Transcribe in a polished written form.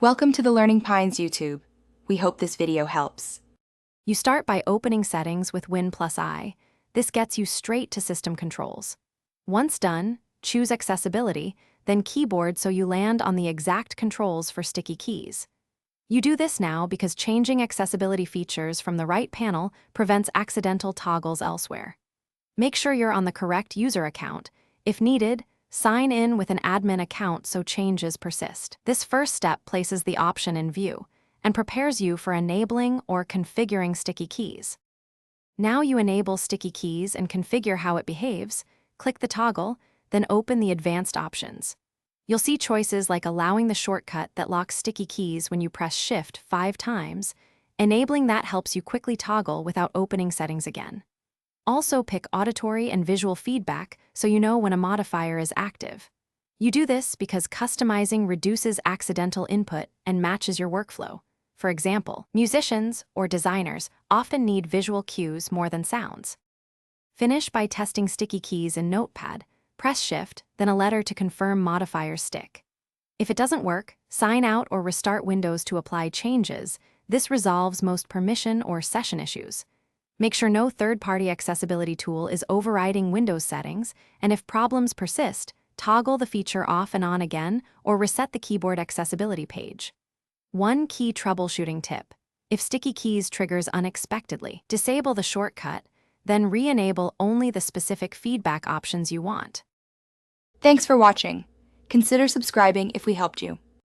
Welcome to the Learning Pines YouTube. We hope this video helps. You start by opening Settings with Win+I. This gets you straight to System Controls. Once done, choose Accessibility, then Keyboard so you land on the exact controls for sticky keys. You do this now because changing accessibility features from the right panel prevents accidental toggles elsewhere. Make sure you're on the correct user account. If needed, sign in with an admin account so changes persist. This first step places the option in view and prepares you for enabling or configuring sticky keys. Now you enable sticky keys and configure how it behaves, click the toggle, then open the advanced options. You'll see choices like allowing the shortcut that locks sticky keys when you press Shift 5 times. Enabling that helps you quickly toggle without opening settings again. Also pick auditory and visual feedback so you know when a modifier is active. You do this because customizing reduces accidental input and matches your workflow. For example, musicians or designers often need visual cues more than sounds. Finish by testing sticky keys in Notepad. Press Shift, then a letter to confirm modifiers stick. If it doesn't work, sign out or restart Windows to apply changes. This resolves most permission or session issues. Make sure no third-party accessibility tool is overriding Windows settings, and if problems persist, toggle the feature off and on again or reset the keyboard accessibility page. One key troubleshooting tip: if sticky keys triggers unexpectedly, disable the shortcut, then re-enable only the specific feedback options you want. Thanks for watching. Consider subscribing if we helped you.